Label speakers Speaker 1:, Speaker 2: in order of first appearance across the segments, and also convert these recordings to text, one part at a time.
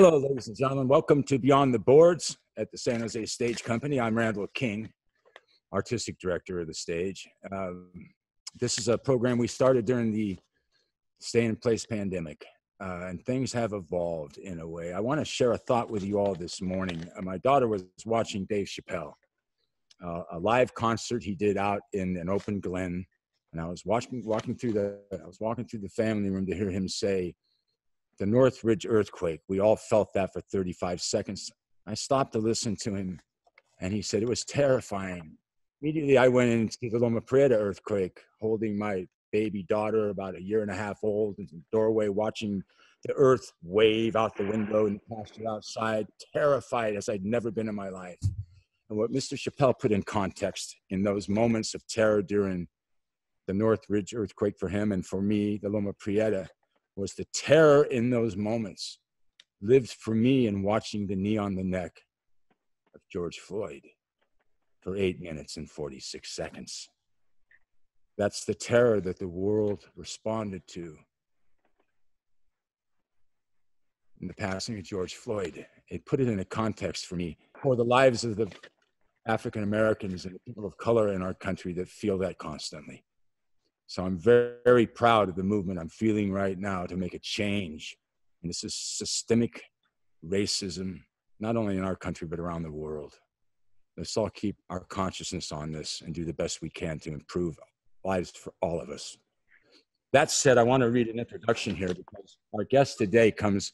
Speaker 1: Hello, ladies and gentlemen. Welcome to Beyond the Boards at the San Jose Stage Company. I'm Randall King, Artistic Director of the stage. This is a program we started during the stay-in-place pandemic, and things have evolved in a way. I want to share a thought with you all this morning. My daughter was watching Dave Chappelle, a live concert he did out in an open glen, and I was walking through the family room to hear him say, "The Northridge earthquake, we all felt that for 35 seconds. I stopped to listen to him, and he said it was terrifying. Immediately, I went into the Loma Prieta earthquake, holding my baby daughter, about a year and a half old, in the doorway, watching the earth wave out the window and pasture outside, terrified as I'd never been in my life." And what Mr. Chappelle put in context in those moments of terror during the Northridge earthquake for him, and for me, the Loma Prieta, was the terror in those moments lived for me in watching the knee on the neck of George Floyd for 8 minutes and 46 seconds. That's the terror that the world responded to in the passing of George Floyd. It put it in a context for me for the lives of the African Americans and the people of color in our country that feel that constantly. So I'm very, very proud of the movement I'm feeling right now to make a change. And this is systemic racism, not only in our country, but around the world. Let's all keep our consciousness on this and do the best we can to improve lives for all of us. That said, I want to read an introduction here because our guest today comes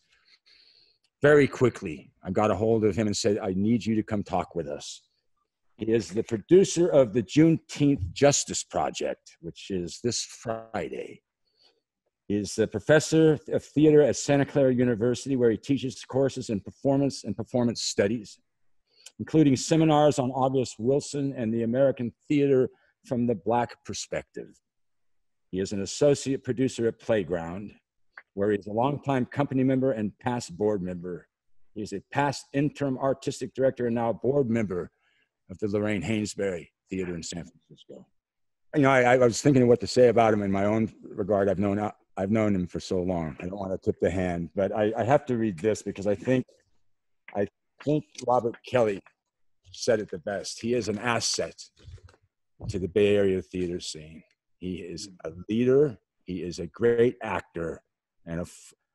Speaker 1: very quickly. I got a hold of him and said, "I need you to come talk with us." He is the producer of the Juneteenth Justice Project, which is this Friday. He is the professor of theater at Santa Clara University, where he teaches courses in performance and performance studies, including seminars on August Wilson and the American theater from the Black perspective. He is an associate producer at Playground, where he is a longtime company member and past board member. He is a past interim artistic director and now board member of the Lorraine Hainsbury Theater in San Francisco. You know, I was thinking of what to say about him in my own regard. I've known him for so long. I don't want to tip the hand, but I have to read this because I think Robert Kelly said it the best. He is an asset to the Bay Area theater scene. He is a leader. He is a great actor and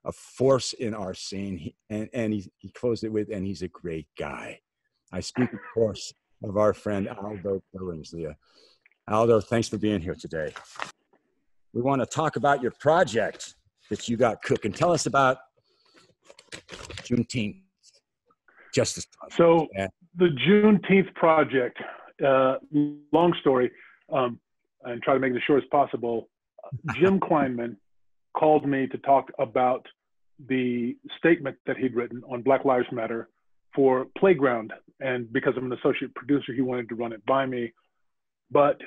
Speaker 1: a force in our scene. And he closed it with, "And he's a great guy." I speak, of course, of our friend Aldo Billingslea. Aldo, thanks for being here today. We want to talk about your project that you got cooking. Tell us about Juneteenth Justice Project.
Speaker 2: So the Juneteenth Project, long story, and try to make it as short as possible. Jim Kleinman called me to talk about the statement that he'd written on Black Lives Matter for Playground. And because I'm an associate producer, he wanted to run it by me. But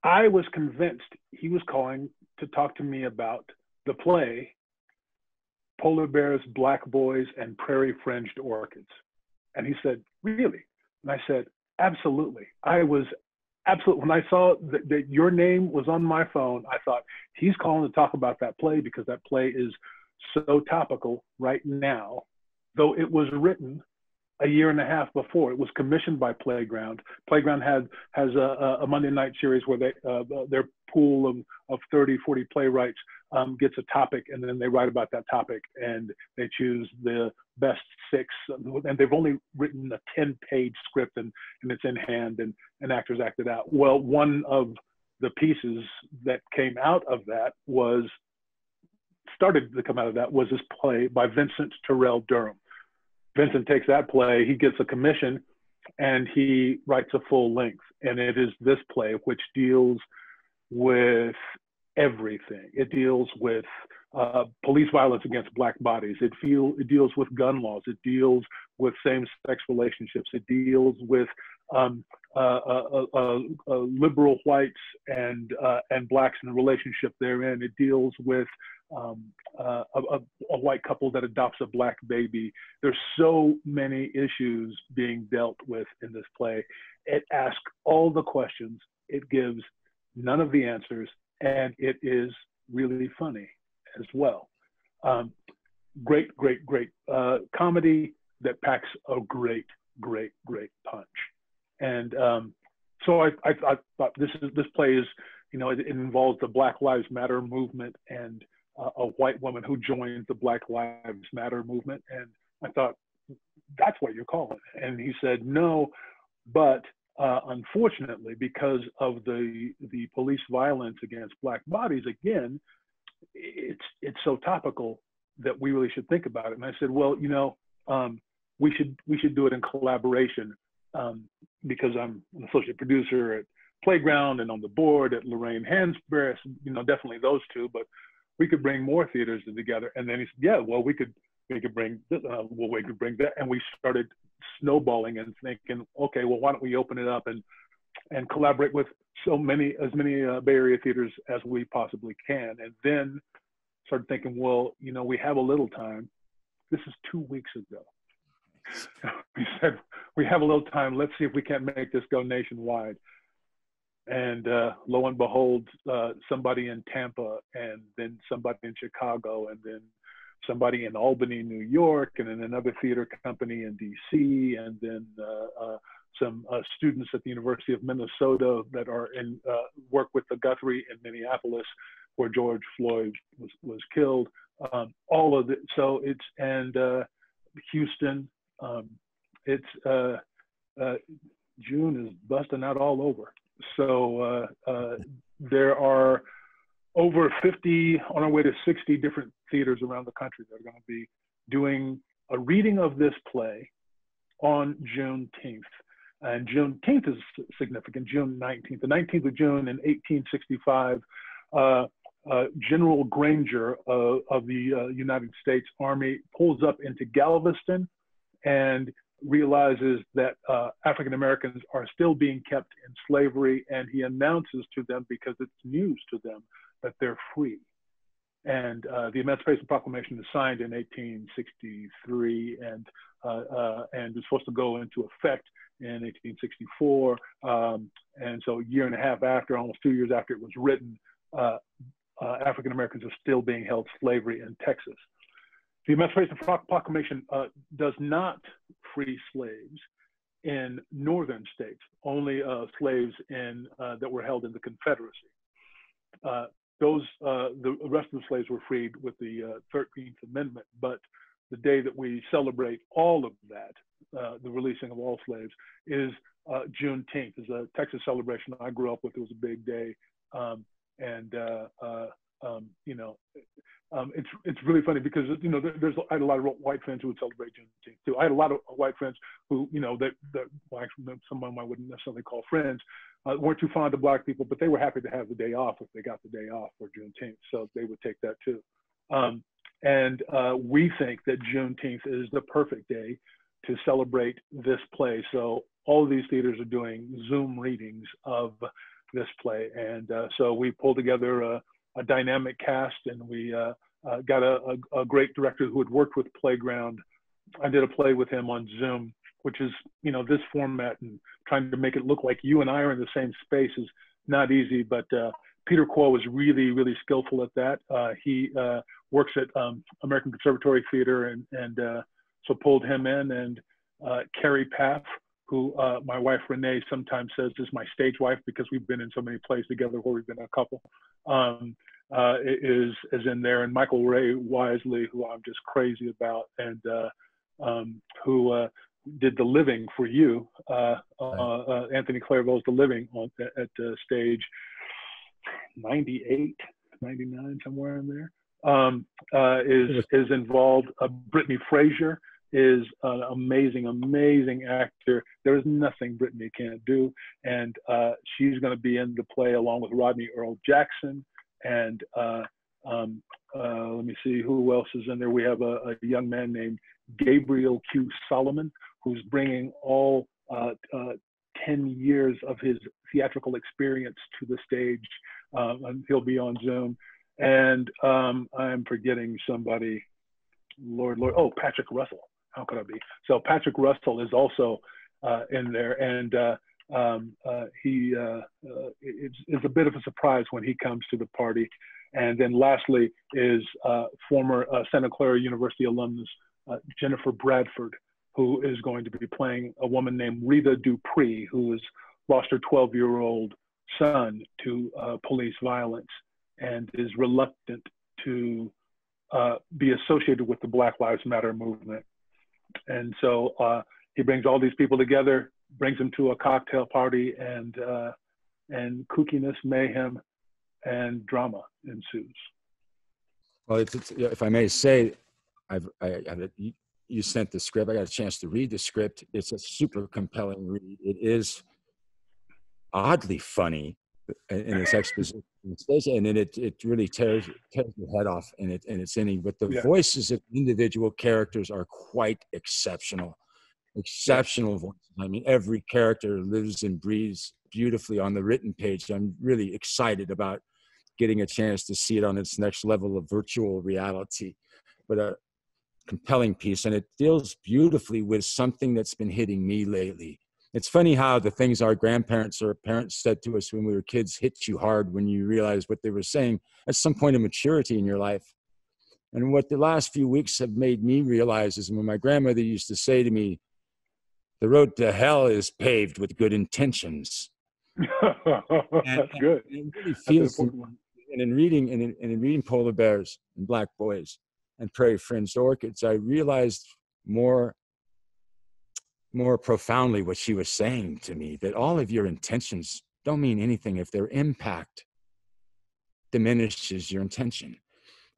Speaker 2: I was convinced he was calling to talk to me about the play, Polar Bears, Black Boys, and Prairie Fringed Orchids. And he said, "Really?" And I said, "Absolutely." When I saw that your name was on my phone, I thought, he's calling to talk about that play because that play is so topical right now, though it was written a year and a half before. It was commissioned by Playground. Playground has a Monday night series where their pool of 30, 40 playwrights gets a topic, and then they write about that topic, and they choose the best 6. And they've only written a 10-page script, and it's in hand, and actors act it out. Well, one of the pieces that came out of that started to come out of that was this play by Vincent Terrell Durham. Vincent takes that play, he gets a commission, and he writes a full length. And it is this play which deals with everything. It deals with police violence against Black bodies. It deals with gun laws. It deals with same-sex relationships. It deals with liberal whites and Blacks in the relationship therein. It deals with a white couple that adopts a Black baby. There's so many issues being dealt with in this play. It asks all the questions. It gives none of the answers, and it is really funny as well. great, great, great comedy that packs a great, great, great punch. And so I thought this play is, you know, it involves the Black Lives Matter movement and a white woman who joined the Black Lives Matter movement. And I thought, that's what you're calling it. And he said, no, but unfortunately, because of the police violence against Black bodies, again, it's so topical that we really should think about it. And I said, well, you know, we should do it in collaboration, because I'm an associate producer at Playground and on the board at Lorraine Hansberry. You know, definitely those two, but we could bring more theaters together. And then he said, yeah, well, we could bring this, we could bring that. And we started snowballing and thinking, okay, well, why don't we open it up and collaborate with as many Bay Area theaters as we possibly can. And then started thinking, well, you know, we have a little time. This is 2 weeks ago. We said, we have a little time. Let's see if we can't make this go nationwide. And lo and behold, somebody in Tampa, and then somebody in Chicago, and then somebody in Albany, New York, and then another theater company in DC, and then some students at the University of Minnesota that are in work with the Guthrie in Minneapolis, where George Floyd was killed. All of it. So it's, and Houston. June is busting out all over. So there are over 50, on our way to 60 different theaters around the country that are going to be doing a reading of this play on Juneteenth. And Juneteenth is significant, June 19th. The 19th of June in 1865, General Granger of the United States Army pulls up into Galveston and realizes that African Americans are still being kept in slavery, and he announces to them, because it's news to them, that they're free. And the Emancipation Proclamation is signed in 1863, and is supposed to go into effect in 1864. And so a year and a half after, almost 2 years after it was written, African Americans are still being held slavery in Texas. The Emancipation Proclamation does not free slaves in northern states, only slaves that were held in the Confederacy. The rest of the slaves were freed with the 13th Amendment, but the day that we celebrate all of that, the releasing of all slaves, is Juneteenth. It's a Texas celebration I grew up with. It was a big day. You know, it's really funny because, you know, I had a lot of white friends who would celebrate Juneteenth too. I had a lot of white friends who, you know, well, actually, some of them I wouldn't necessarily call friends, weren't too fond of Black people, but they were happy to have the day off if they got the day off for Juneteenth. So they would take that too. We think that Juneteenth is the perfect day to celebrate this play. So all of these theaters are doing Zoom readings of this play. And so we pulled together a dynamic cast, and we got a great director who had worked with Playground. I did a play with him on Zoom, which is, you know, this format, and trying to make it look like you and I are in the same space is not easy, but Peter Quo was really, really skillful at that. He works at American Conservatory Theater, and so pulled him in, and Carrie Paff, who my wife Renee sometimes says is my stage wife, because we've been in so many plays together where we've been a couple, is in there, and Michael Ray Wisely, who I'm just crazy about, and who did The Living for you, Anthony Clairvaux's The Living at stage 98, 99, somewhere in there, is involved. Brittany Frazier is an amazing, amazing actor. There is nothing Brittany can't do. And she's going to be in the play along with Rodney Earl Jackson. And let me see who else is in there. We have a young man named Gabriel Q. Solomon, who's bringing all 10 years of his theatrical experience to the stage. And he'll be on Zoom. And I'm forgetting somebody. Lord. Oh, Patrick Russell. How could I be? So Patrick Russell is also in there, and he is a bit of a surprise when he comes to the party. And then lastly is former Santa Clara University alumnus Jennifer Bradford, who is going to be playing a woman named Rita Dupree, who has lost her 12-year-old son to police violence and is reluctant to be associated with the Black Lives Matter movement. And so he brings all these people together, brings them to a cocktail party, and kookiness, mayhem, and drama ensues.
Speaker 1: Well, if I may say, you sent the script. I got a chance to read the script. It's a super compelling read. It is oddly funny in its exposition, and then it really tears your head off in its ending. But the voices of individual characters are quite exceptional. Voices. I mean, every character lives and breathes beautifully on the written page. I'm really excited about getting a chance to see it on its next level of virtual reality. But a compelling piece, and it deals beautifully with something that's been hitting me lately. It's funny how the things our grandparents or parents said to us when we were kids hit you hard when you realize what they were saying at some point of maturity in your life. And what the last few weeks have made me realize is when my grandmother used to say to me, "The road to hell is paved with good intentions."
Speaker 2: That's good.
Speaker 1: And it really feels, and in reading Polar Bears and Black Boys and Prairie Fringed Orchids, I realized more profoundly what she was saying to me, that all of your intentions don't mean anything if their impact diminishes your intention.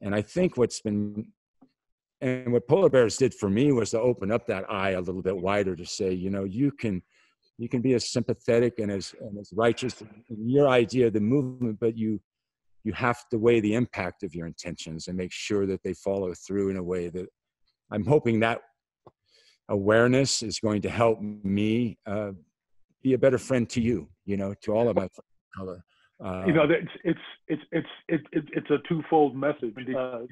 Speaker 1: And I think what Polar Bears did for me was to open up that eye a little bit wider to say, you can be as sympathetic and as righteous in your idea of the movement, but you have to weigh the impact of your intentions and make sure that they follow through in a way that I'm hoping that awareness is going to help me be a better friend to you, to all of my friends of color.
Speaker 2: It's a twofold message.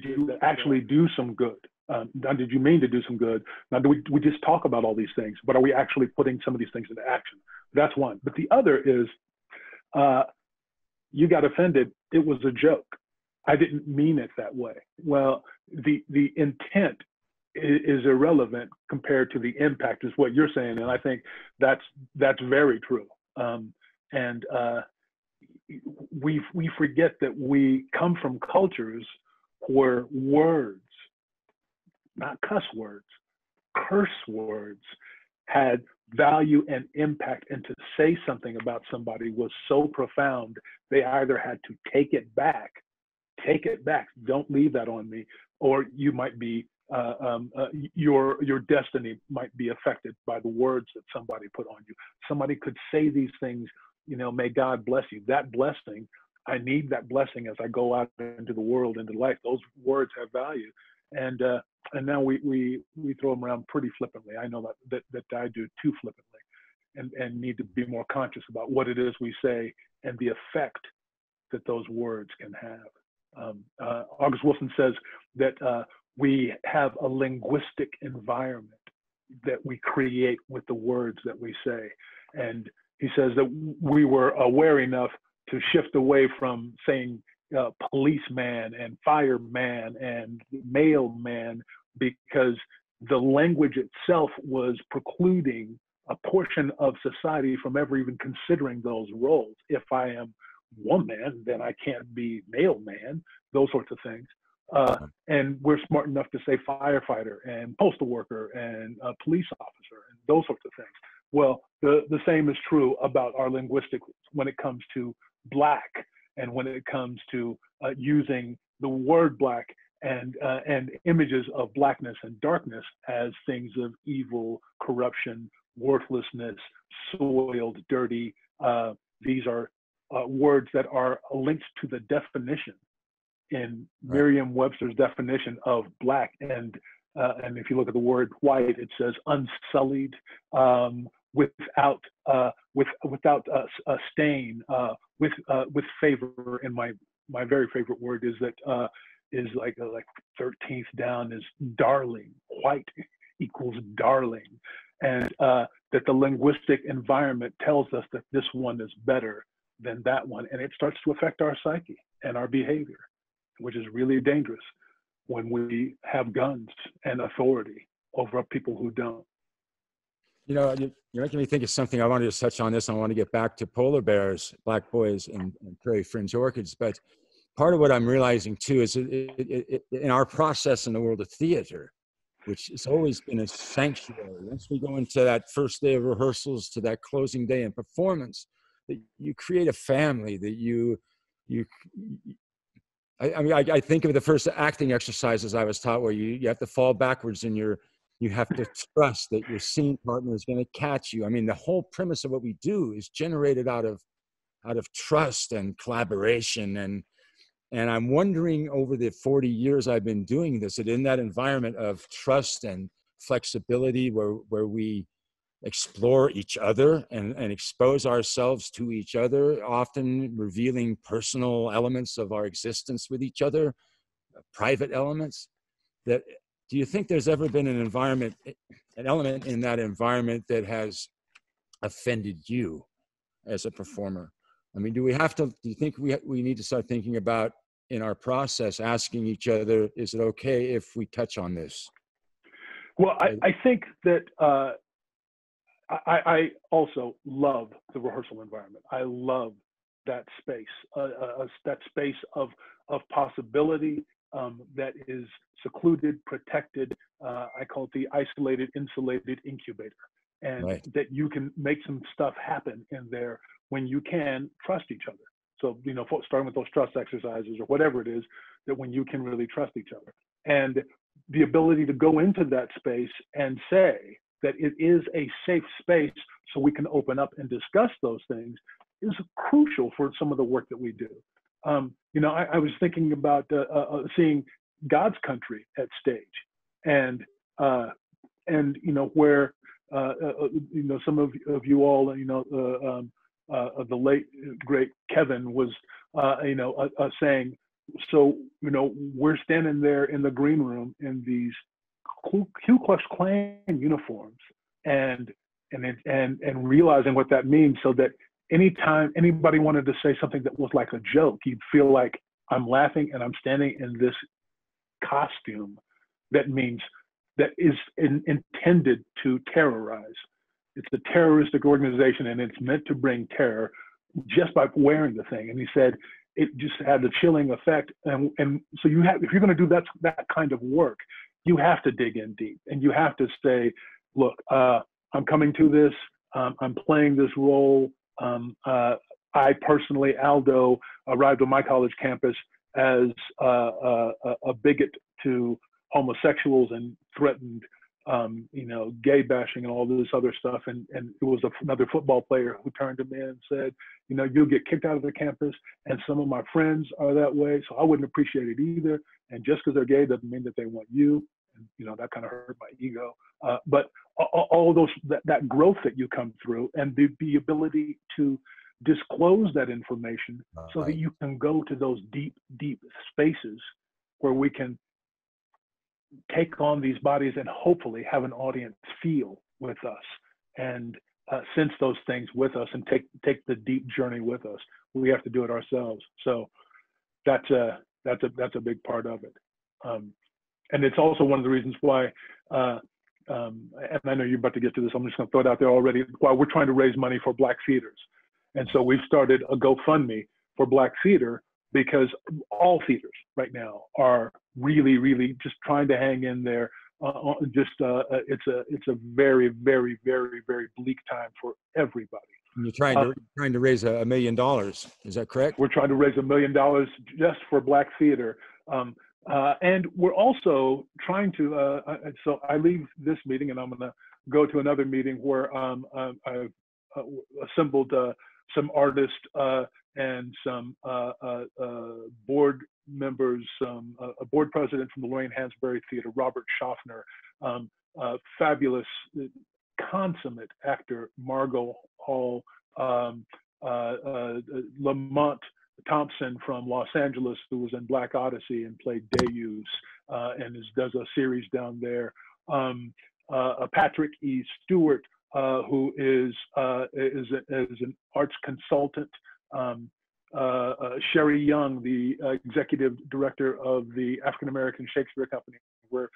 Speaker 2: You actually do some good. Now, did you mean to do some good? Now, do we just talk about all these things, but are we actually putting some of these things into action? That's one. But the other is, you got offended. It was a joke. I didn't mean it that way. Well, the intent is irrelevant compared to the impact, is what you're saying, and I think that's very true. We forget that we come from cultures where words, not cuss words, curse words, had value and impact, and to say something about somebody was so profound, they either had to take it back, don't leave that on me, or you might be your destiny might be affected by the words that somebody put on you. Somebody could say these things, may God bless you. That blessing, I need that blessing as I go out into the world, into life. Those words have value, and now we throw them around pretty flippantly. I know that I do too flippantly, and need to be more conscious about what it is we say and the effect that those words can have. August Wilson says that we have a linguistic environment that we create with the words that we say. And he says that we were aware enough to shift away from saying policeman and fireman and mailman, because the language itself was precluding a portion of society from ever even considering those roles. If I am woman, then I can't be mailman, those sorts of things. And we're smart enough to say firefighter and postal worker and police officer and those sorts of things. Well, the same is true about our linguistics when it comes to Black, and when it comes to using the word Black and images of Blackness and darkness as things of evil, corruption, worthlessness, soiled, dirty. These are words that are linked to the definition in Merriam-Webster's definition of Black, and if you look at the word white, it says unsullied, without a stain, with favor. And my very favorite word is that is like 13th down is darling. White equals darling, and that the linguistic environment tells us that this one is better than that one, and it starts to affect our psyche and our behavior. which is really dangerous when we have guns and authority over people who don't.
Speaker 1: You know, you're making me think of something. I wanted to touch on this. I want to get back to polar bears, black boys, and prairie fringed orchids. But part of what I'm realizing too is in our process in the world of theater, which has always been a sanctuary. Once we go into that first day of rehearsals to that closing day in performance, that you create a family, that I think of the first acting exercises I was taught where you have to fall backwards and you have to trust that your scene partner is going to catch you. I mean, the whole premise of what we do is generated out of trust and collaboration. And I'm wondering, over the 40 years I've been doing this, that in that environment of trust and flexibility where we explore each other and expose ourselves to each other, often revealing personal elements of our existence with each other, private elements, that do you think there's ever been an element in that environment that has offended you as a performer? I mean, do you think we need to start thinking about, in our process, asking each other, is it okay if we touch on this?
Speaker 2: Well, I think that I also love the rehearsal environment. I love that space, that space of possibility that is secluded, protected. I call it the isolated, insulated incubator. And
Speaker 1: right.
Speaker 2: That you can make some stuff happen in there when you can trust each other. So, you know, starting with those trust exercises or whatever it is, that when you can really trust each other. And the ability to go into that space and say that it is a safe space so we can open up and discuss those things is crucial for some of the work that we do. You know, I was thinking about seeing God's Country at stage, and you know, where you know, some of you all, you know, the late great Kevin was you know, saying, so, you know, we're standing there in the green room in these Ku Klux Klan uniforms, and realizing what that means, so that anytime anybody wanted to say something that was like a joke, you'd feel like I'm laughing and I'm standing in this costume that is intended to terrorize. It's a terroristic organization, and it's meant to bring terror just by wearing the thing. And he said it just had a chilling effect. And so if you're going to do that kind of work, you have to dig in deep, and you have to say, look, I'm coming to this. I'm playing this role. I personally, Aldo, arrived on my college campus as a bigot to homosexuals and threatened, you know, gay bashing and all this other stuff. And it was another football player who turned to me and said, you know, you'll get kicked out of the campus, and some of my friends are that way, so I wouldn't appreciate it either. And just because they're gay doesn't mean that they want you. And, you know, that kind of hurt my ego. But all those, that growth that you come through, and the ability to disclose that information, so that you can go to those deep, deep spaces where we can take on these bodies and hopefully have an audience feel with us and sense those things with us and take the deep journey with us. We have to do it ourselves. So that's a big part of it. And it's also one of the reasons why, and I know you're about to get to this, I'm just going to throw it out there already, why we're trying to raise money for Black theaters. And so we've started a GoFundMe for Black theater, because all theaters right now are really, really just trying to hang in there. It's a very, very, very, very bleak time for everybody.
Speaker 1: And you're trying to raise $1 million. Is that correct?
Speaker 2: We're trying to raise $1 million just for Black theater. And we're also trying to, so I leave this meeting and I'm going to go to another meeting where I've assembled some artists and some board members, a board president from the Lorraine Hansberry Theater, Robert Schaffner, fabulous, consummate actor, Margot Hall, Lamont Thompson from Los Angeles, who was in Black Odyssey and played Deus, and does a series down there. Patrick E. Stewart, who is an arts consultant, Sherry Young, the executive director of the African American Shakespeare Company, where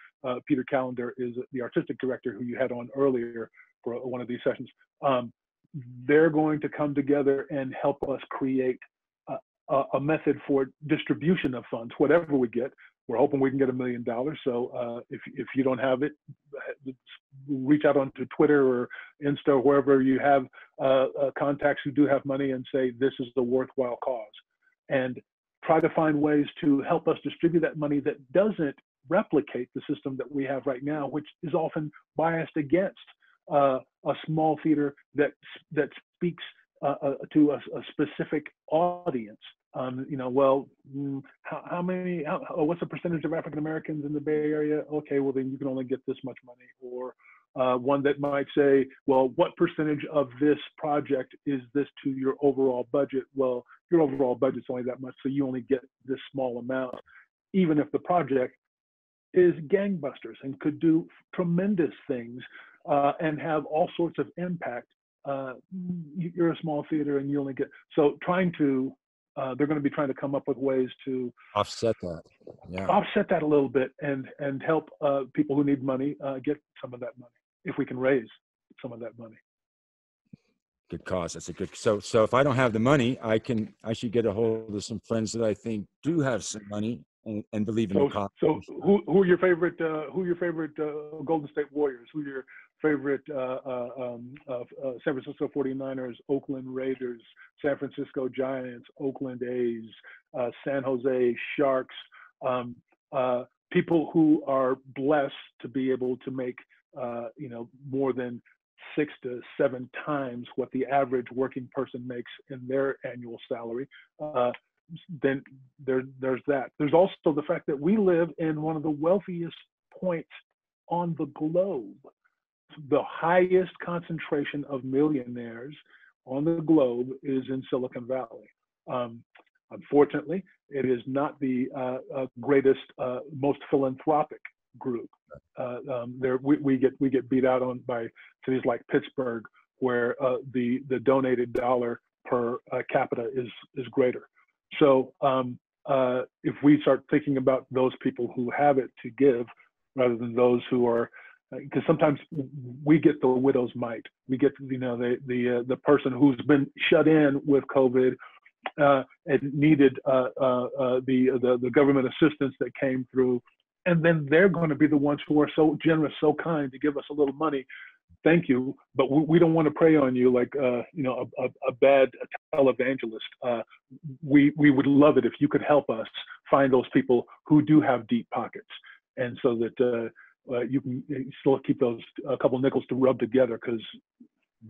Speaker 2: Peter Callender is the artistic director who you had on earlier for one of these sessions. They're going to come together and help us create a method for distribution of funds, whatever we get. We're hoping we can get $1 million. So if you don't have it, reach out onto Twitter or Insta or wherever you have contacts who do have money and say, this is the worthwhile cause. And try to find ways to help us distribute that money that doesn't replicate the system that we have right now, which is often biased against a small theater that speaks to a specific audience. What's the percentage of African Americans in the Bay Area? Okay, well then you can only get this much money. Or one that might say, well, what percentage of this project is this to your overall budget? Well, your overall budget's only that much, so you only get this small amount, even if the project is gangbusters and could do tremendous things and have all sorts of impact. You're a small theater and you only get, so they're going to be trying to come up with ways to offset that a little bit and help people who need money get some of that money, if we can raise some of that money.
Speaker 1: Good cause. That's a good. So if I don't have the money, I should get a hold of some friends that I think do have some money and believe in the cause.
Speaker 2: So who are your favorite Golden State Warriors? Who are your favorite San Francisco 49ers, Oakland Raiders, San Francisco Giants, Oakland A's, San Jose Sharks, people who are blessed to be able to make more than 6 to 7 times what the average working person makes in their annual salary. Then there's that. There's also the fact that we live in one of the wealthiest points on the globe. The highest concentration of millionaires on the globe is in Silicon Valley. Unfortunately, it is not the greatest, most philanthropic group. We get beat out on by cities like Pittsburgh, where the donated dollar per capita is greater. So if we start thinking about those people who have it to give, rather than those who are, because sometimes we get the widow's mite. We get the person who's been shut in with COVID and needed the government assistance that came through, and then they're going to be the ones who are so generous, so kind to give us a little money. Thank you, but we don't want to prey on you like a bad televangelist. We would love it if you could help us find those people who do have deep pockets, and so that you can still keep those a couple nickels to rub together, because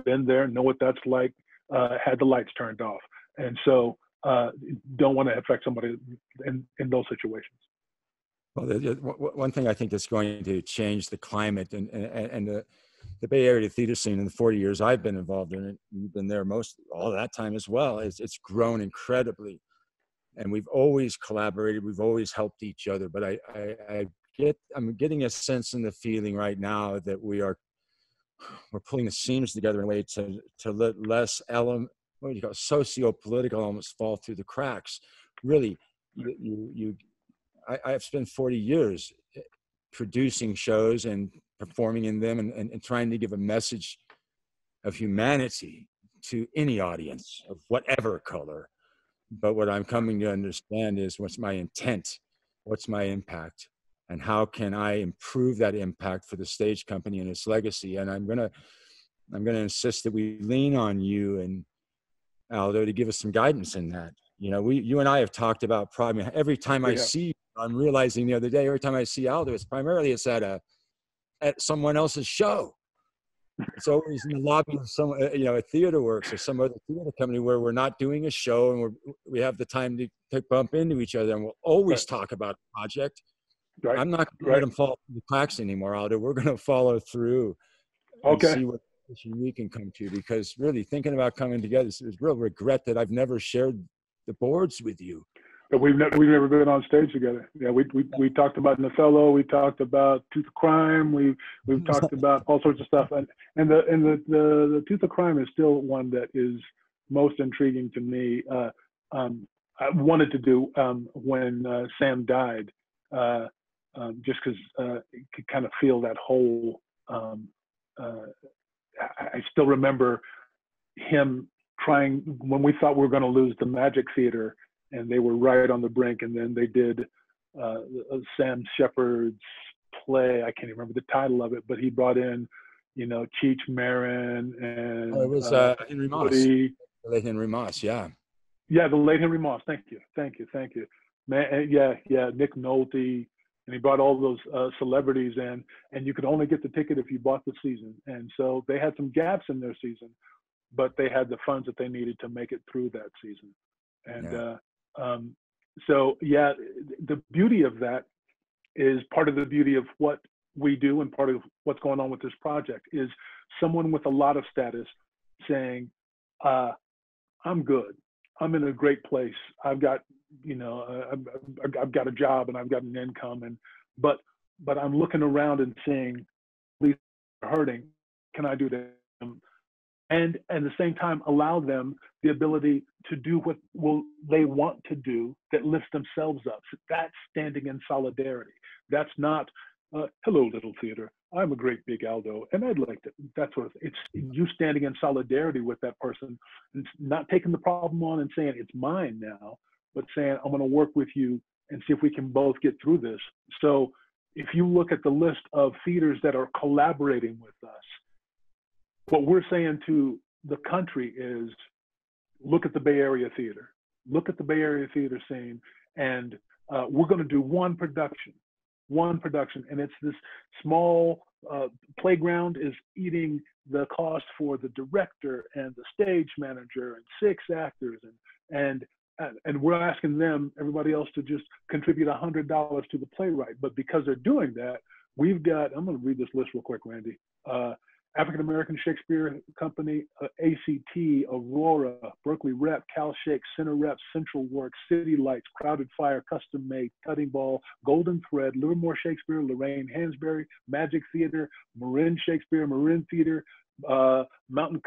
Speaker 2: been there, know what that's like. Had the lights turned off, and so don't want to affect somebody in those situations.
Speaker 1: Well, one thing I think that's going to change the climate and the Bay Area theater scene in the 40 years I've been involved in it, you've been there all that time as well, it's grown incredibly. And we've always collaborated, we've always helped each other. But I'm getting a sense and the feeling right now that we're pulling the seams together in a way to let less socio-political elements fall through the cracks. Really, I've spent 40 years producing shows and performing in them and trying to give a message of humanity to any audience of whatever color. But what I'm coming to understand is, what's my intent? What's my impact? And how can I improve that impact for the stage company and its legacy? And I'm gonna insist that we lean on you and Aldo to give us some guidance in that. You and I have talked about probably every time I see you, I'm realizing the other day, every time I see Aldo, it's at someone else's show. It's always in the lobby of some, a theater works or some other theater company where we're not doing a show and we have the time to bump into each other, and we'll always talk about a project. Right. I'm not going to let them fall through the cracks anymore, Aldo. We're going to follow through and see what we can come to, because really thinking about coming together, there's real regret that I've never shared the boards with you.
Speaker 2: But we've never been on stage together. Yeah, we talked about Othello, we talked about Tooth of Crime, we've talked about all sorts of stuff, and the Tooth of Crime is still one that is most intriguing to me. I wanted to do when Sam died, just because you could kind of feel that whole. I still remember him trying when we thought we were going to lose the Magic Theater, and they were right on the brink, and then they did Sam Shepard's play. I can't even remember the title of it, but he brought in, Cheech Marin and
Speaker 1: it was Henry Moss.
Speaker 2: Woody.
Speaker 1: The late Henry Moss, yeah.
Speaker 2: Yeah, the late Henry Moss. Thank you. Man, yeah, Nick Nolte, and he brought all those celebrities in, and you could only get the ticket if you bought the season. And so they had some gaps in their season, but they had the funds that they needed to make it through that season. And so the beauty of that is part of the beauty of what we do, and part of what's going on with this project is someone with a lot of status saying, I'm good. I'm in a great place. I've got, I've got a job and I've got an income, but I'm looking around and seeing these are hurting. Can I do that? And at the same time, allow them the ability to do what they want to do that lifts themselves up. So that's standing in solidarity. That's not, hello, little theater. I'm a great big Aldo, and I'd like to, that's what it's you standing in solidarity with that person, and not taking the problem on and saying, it's mine now, but saying, I'm gonna work with you and see if we can both get through this. So if you look at the list of theaters that are collaborating with us, what we're saying to the country is, look at the Bay Area theater, look at the Bay Area theater scene, and we're gonna do one production, and it's this small playground is eating the cost for the director and the stage manager and 6 actors, and we're asking them, everybody else, to just contribute $100 to the playwright. But because they're doing that, we've got, I'm going to read this list real quick, Randy. African American Shakespeare Company, ACT, Aurora, Berkeley Rep, Cal Shakes, Center Rep, Central Works, City Lights, Crowded Fire, Custom Made, Cutting Ball, Golden Thread, Livermore Shakespeare, Lorraine Hansberry, Magic Theater, Marin Shakespeare, Marin Theater, Mountain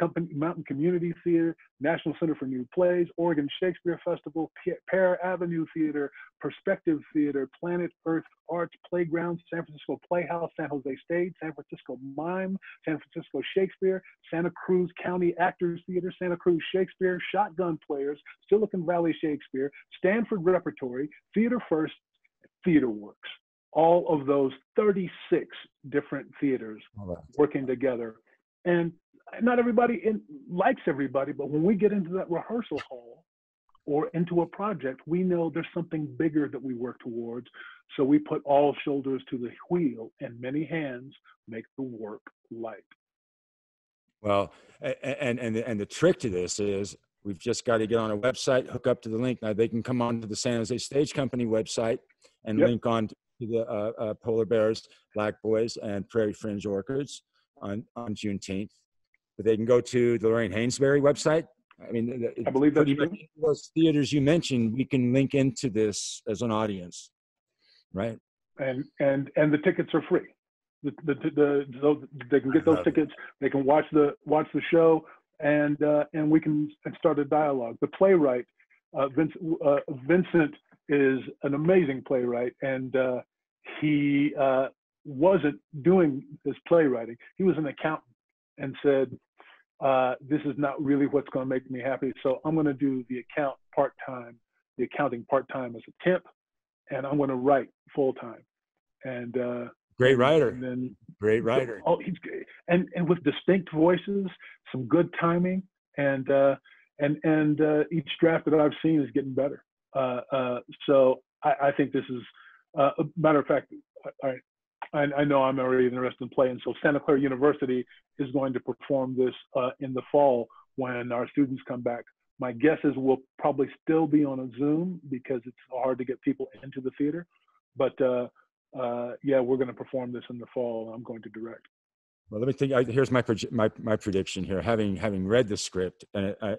Speaker 2: Community Theater, National Center for New Plays, Oregon Shakespeare Festival, Pear Avenue Theater, Perspective Theater, Planet Earth Arts Playground, San Francisco Playhouse, San Jose Stage, San Francisco Mime, San Francisco Shakespeare, Santa Cruz County Actors Theater, Santa Cruz Shakespeare, Shotgun Players, Silicon Valley Shakespeare, Stanford Repertory, Theater First, Theater Works. All of those 36 different theaters working together. And not everybody likes everybody, but when we get into that rehearsal hall or into a project, we know there's something bigger that we work towards. So we put all shoulders to the wheel, and many hands make the work light.
Speaker 1: Well, and the trick to this is we've just got to get on a website, hook up to the link. Now they can come on to the San Jose Stage Company website and link on to the Polar Bears, Black Boys, and Prairie Fringed Orchids on Juneteenth. But they can go to the Lorraine Hansberry website. I mean,
Speaker 2: I believe that's true.
Speaker 1: Those theaters you mentioned, we can link into this as an audience, right?
Speaker 2: And the tickets are free. They can get those tickets. They can watch the show, and we can start a dialogue. The playwright, Vincent, is an amazing playwright, and he wasn't doing his playwriting. He was an accountant and said, this is not really what's going to make me happy, so I'm going to do the accounting part-time as a temp, and I'm going to write full-time. And
Speaker 1: great writer.
Speaker 2: Great writer. Oh, he's great. And with distinct voices, some good timing, and each draft that I've seen is getting better. So I think this is a matter of fact. I know I'm already interested in playing. So Santa Clara University is going to perform this in the fall when our students come back. My guess is we'll probably still be on a Zoom because it's hard to get people into the theater. But yeah, we're going to perform this in the fall. I'm going to direct.
Speaker 1: Well, let me think. Here's my prediction here. Having read the script, and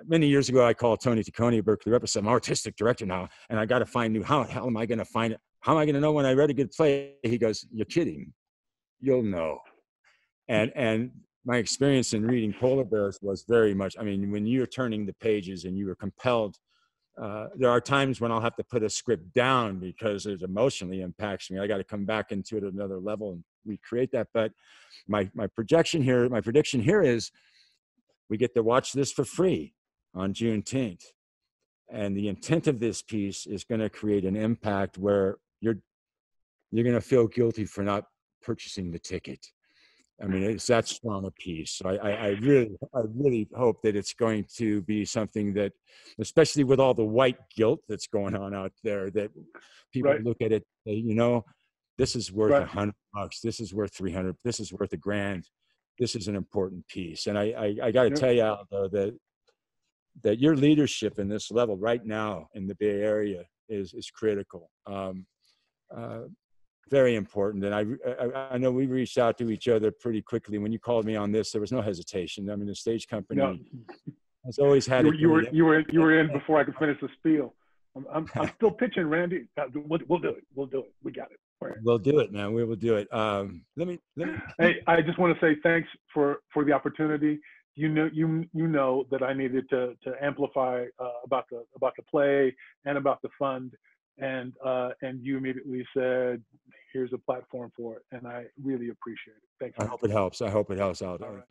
Speaker 1: many years ago, I called Tony Taccone at Berkeley Rep. I said, I'm an artistic director now, and I got to find new. How am I going to find it? How am I going to know when I read a good play? He goes, you're kidding. You'll know. And my experience in reading polar bears was very much, I mean, when you're turning the pages and you were compelled, there are times when I'll have to put a script down because it emotionally impacts me. I got to come back into it at another level and recreate that. But my prediction here is we get to watch this for free on Juneteenth. And the intent of this piece is going to create an impact where you're going to feel guilty for not purchasing the ticket. I mean, it's that strong a piece. So I really hope that it's going to be something that, especially with all the white guilt that's going on out there, that people look at it, you know, this is worth $100. This is worth 300. This is worth $1,000. This is an important piece. And I got to tell you, Aldo, that your leadership in this level right now in the Bay Area is critical. Very important. And I know we reached out to each other pretty quickly. When you called me on this, there was no hesitation. I mean, the stage company has always had
Speaker 2: you were in before I could finish the spiel. I'm still pitching, Randy. We'll do it. We'll do it. We got it.
Speaker 1: We'll do it, man. We will do it. Let me.
Speaker 2: Hey, I just want to say thanks for the opportunity. You know that I needed to amplify about the play and about the fund, and you immediately said, "Here's a platform for it," and I really appreciate it. Thanks.
Speaker 1: I hope it helps. I hope it helps, Aldo.